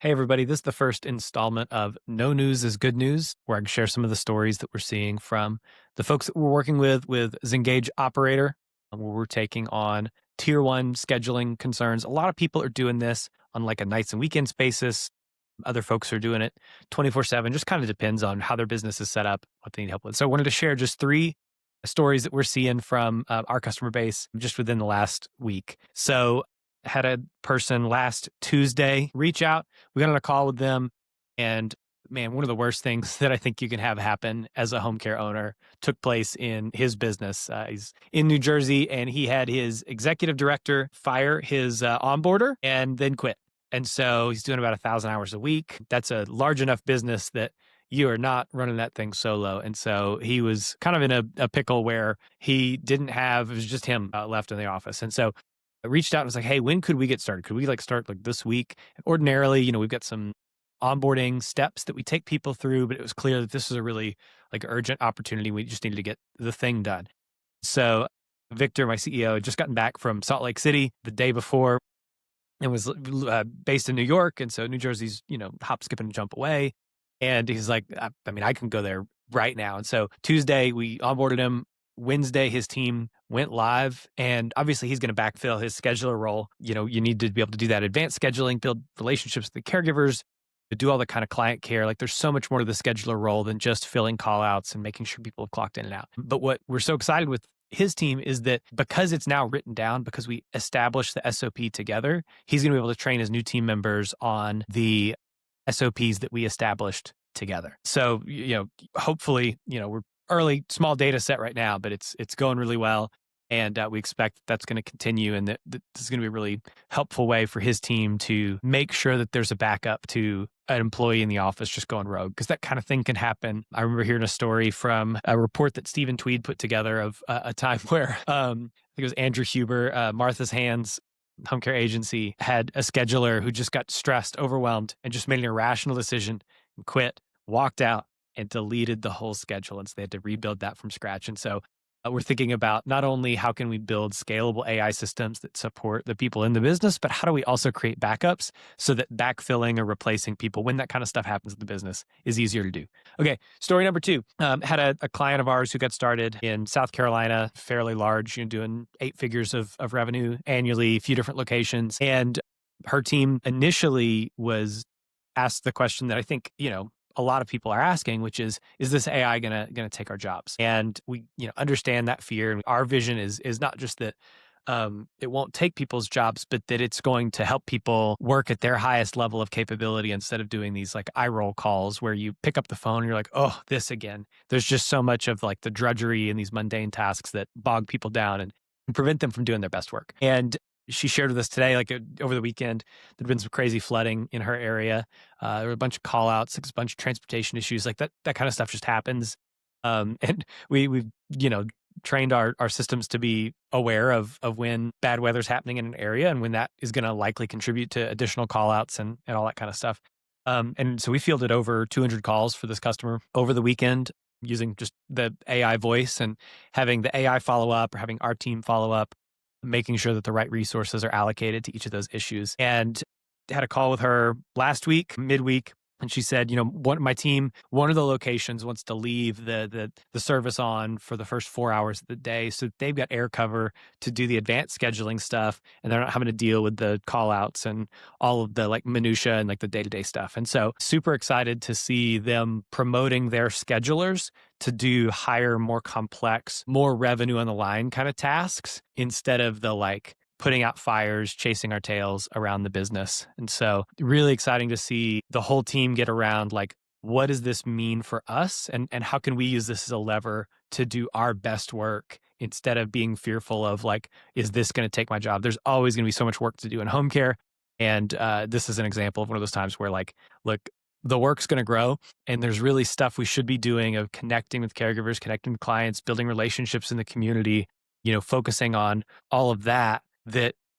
Hey, everybody. This is the first installment of No News is Good News, where I can share some of the stories that we're seeing from the folks that we're working with Zingage Operator, where we're taking on tier one scheduling concerns. A lot of people are doing this on like a nights and weekends basis. Other folks are doing it 24/7, just kind of depends on how their business is set up, what they need help with. So I wanted to share just three stories that we're seeing from our customer base just within the last week. So had a person last Tuesday reach out. We got on a call with them, and man, one of the worst things that I think you can have happen as a home care owner took place in his business. He's in New Jersey, and he had his executive director fire his onboarder and then quit. And so he's doing about 1,000 hours a week. That's a large enough business that you are not running that thing solo. And so he was kind of in a pickle where he didn't have, it was just him left in the office. And so I reached out and was like, hey, when could we get started? Could we like start like this week? And ordinarily, we've got some onboarding steps that we take people through, but it was clear that this is a really like urgent opportunity. We just needed to get the thing done. So Victor, my CEO, had just gotten back from Salt Lake City the day before and was based in New York. And so New Jersey's, hop, skip, and jump away. And he's like, I can go there right now. And so Tuesday, we onboarded him. Wednesday, his team went live. And obviously, he's going to backfill his scheduler role. You need to be able to do that advanced scheduling, build relationships with the caregivers, to do all the kind of client care. Like there's so much more to the scheduler role than just filling call outs and making sure people have clocked in and out. But what we're so excited with his team is that because it's now written down, because we established the SOP together, he's going to be able to train his new team members on the SOPs that we established together. So, hopefully, we're early, small data set right now, but it's going really well. And we expect that's going to continue, and that this is going to be a really helpful way for his team to make sure that there's a backup to an employee in the office just going rogue, because that kind of thing can happen. I remember hearing a story from a report that Stephen Tweed put together of a time where I think it was Andrew Huber, Martha's Hands home care agency, had a scheduler who just got stressed, overwhelmed, and just made an irrational decision and quit, walked out, and deleted the whole schedule. And so they had to rebuild that from scratch. And so we're thinking about not only how can we build scalable AI systems that support the people in the business, but how do we also create backups so that backfilling or replacing people when that kind of stuff happens in the business is easier to do. Okay, story number two. Had a client of ours who got started in South Carolina, fairly large, doing 8 figures of revenue annually, a few different locations. And her team initially was asked the question that I think, a lot of people are asking, which is this AI gonna take our jobs? And we, understand that fear. And our vision is not just that it won't take people's jobs, but that it's going to help people work at their highest level of capability instead of doing these like eye roll calls where you pick up the phone and you're like, oh, this again. There's just so much of like the drudgery and these mundane tasks that bog people down and prevent them from doing their best work. And she shared with us today, like over the weekend, there'd been some crazy flooding in her area. There were a bunch of call outs, like a bunch of transportation issues, like that kind of stuff just happens. And we've, trained our systems to be aware of when bad weather's happening in an area and when that is going to likely contribute to additional call outs and all that kind of stuff. And so we fielded over 200 calls for this customer over the weekend using just the AI voice and having the AI follow up or having our team follow up, making sure that the right resources are allocated to each of those issues. And had a call with her last week, midweek, and she said, one of the locations wants to leave the service on for the first 4 hours of the day. So they've got air cover to do the advanced scheduling stuff, and they're not having to deal with the call outs and all of the like minutia and like the day-to-day stuff. And so super excited to see them promoting their schedulers to do higher, more complex, more revenue on the line kind of tasks instead of the like putting out fires, chasing our tails around the business. And so really exciting to see the whole team get around like, what does this mean for us? And how can we use this as a lever to do our best work instead of being fearful of like, is this going to take my job? There's always going to be so much work to do in home care. And this is an example of one of those times where like, look, the work's going to grow and there's really stuff we should be doing of connecting with caregivers, connecting with clients, building relationships in the community, focusing on all of that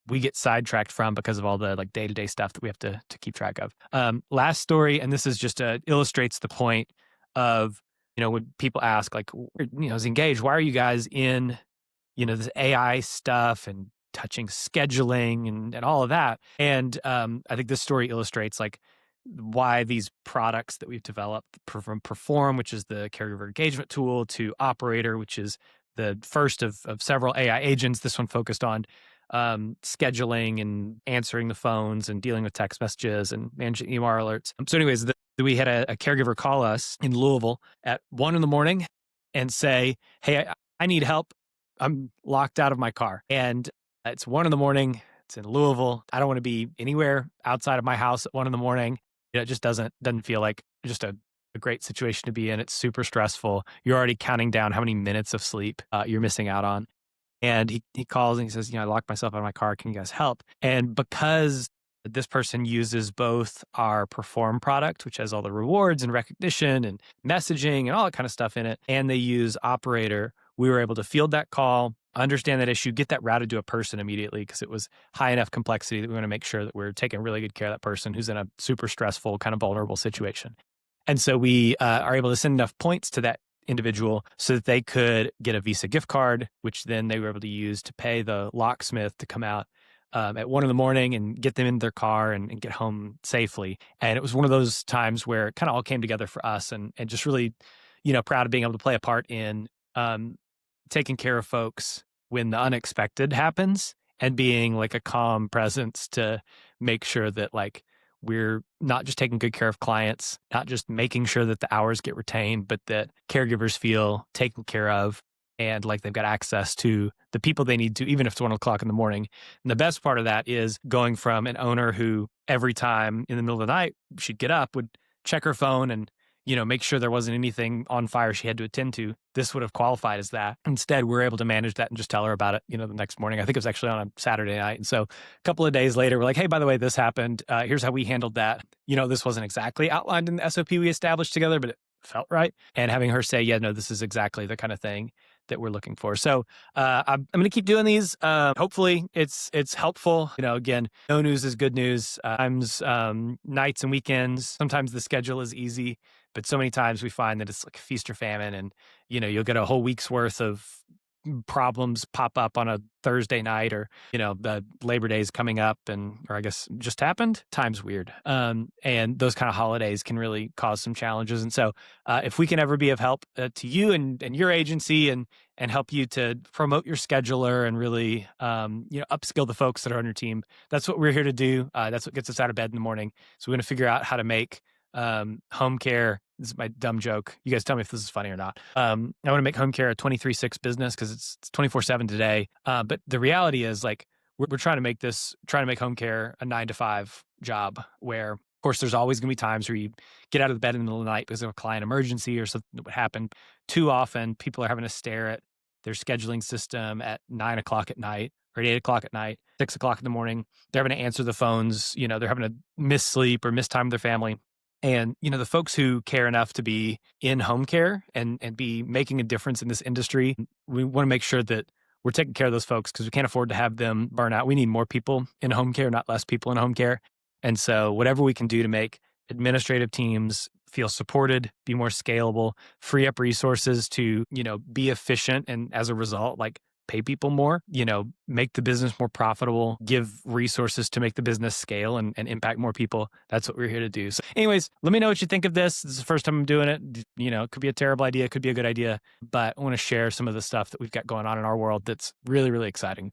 we get sidetracked from because of all the like day-to-day stuff that we have to keep track of. Last story, and this is just illustrates the point of, when people ask like, Zingage, why are you guys in, this AI stuff and touching scheduling and all of that? And I think this story illustrates like why these products that we've developed, from Perform, which is the caregiver engagement tool, to Operator, which is the first of several AI agents. This one focused on scheduling and answering the phones and dealing with text messages and managing EMR alerts. So, anyways, we had a caregiver call us in Louisville at 1 a.m. and say, "Hey, I need help. I'm locked out of my car." And it's 1 a.m. It's in Louisville. I don't want to be anywhere outside of my house at 1 a.m. It just doesn't feel like just a great situation to be in. It's super stressful. You're already counting down how many minutes of sleep you're missing out on. And he calls and he says, I locked myself out of my car. Can you guys help? And because this person uses both our Perform product, which has all the rewards and recognition and messaging and all that kind of stuff in it, and they use Operator, we were able to field that call, understand that issue, get that routed to a person immediately, because it was high enough complexity that we want to make sure that we're taking really good care of that person who's in a super stressful, kind of vulnerable situation. And so we are able to send enough points to that individual so that they could get a Visa gift card, which then they were able to use to pay the locksmith to come out at 1 a.m. and get them in their car and get home safely. And it was one of those times where it kind of all came together for us, and just really, proud of being able to play a part in taking care of folks when the unexpected happens, and being like a calm presence to make sure that like we're not just taking good care of clients, not just making sure that the hours get retained, but that caregivers feel taken care of and like they've got access to the people they need to, even if it's 1 o'clock in the morning. And the best part of that is going from an owner who every time in the middle of the night she'd get up, would check her phone and make sure there wasn't anything on fire she had to attend to. This would have qualified as that. Instead, we're able to manage that and just tell her about it, the next morning. I think it was actually on a Saturday night. And so a couple of days later, we're like, hey, by the way, this happened. Here's how we handled that. This wasn't exactly outlined in the SOP we established together, but it felt right. And having her say, yeah, no, this is exactly the kind of thing that we're looking for. So I'm going to keep doing these. Hopefully it's helpful. Again, no news is good news. Sometimes nights and weekends, sometimes the schedule is easy, but so many times we find that it's like feast or famine, and you'll get a whole week's worth of problems pop up on a Thursday night, or the Labor Day is coming up, or I guess just happened. Time's weird, and those kind of holidays can really cause some challenges. And so if we can ever be of help to you and your agency, and help you to promote your scheduler and really upskill the folks that are on your team, that's what we're here to do. That's what gets us out of bed in the morning. So we're going to figure out how to make home care. This is my dumb joke. You guys tell me if this is funny or not. I want to make home care a 23/6 business, because it's 24/7 today. But the reality is, like, we're trying to make home care a 9 to 5 job, where, of course, there's always going to be times where you get out of the bed in the middle of the night because of a client emergency or something that would happen. Too often, people are having to stare at their scheduling system at 9 o'clock at night, or at 8 o'clock at night, 6 o'clock in the morning. They're having to answer the phones. They're having to miss sleep or miss time with their family. And, the folks who care enough to be in home care and be making a difference in this industry, we want to make sure that we're taking care of those folks, because we can't afford to have them burn out. We need more people in home care, not less people in home care. And so whatever we can do to make administrative teams feel supported, be more scalable, free up resources to, be efficient, and as a result, like, pay people more, make the business more profitable, give resources to make the business scale and impact more people. That's what we're here to do. So anyways, let me know what you think of this. This is the first time I'm doing it. It could be a terrible idea, it could be a good idea, but I want to share some of the stuff that we've got going on in our world that's really, really exciting.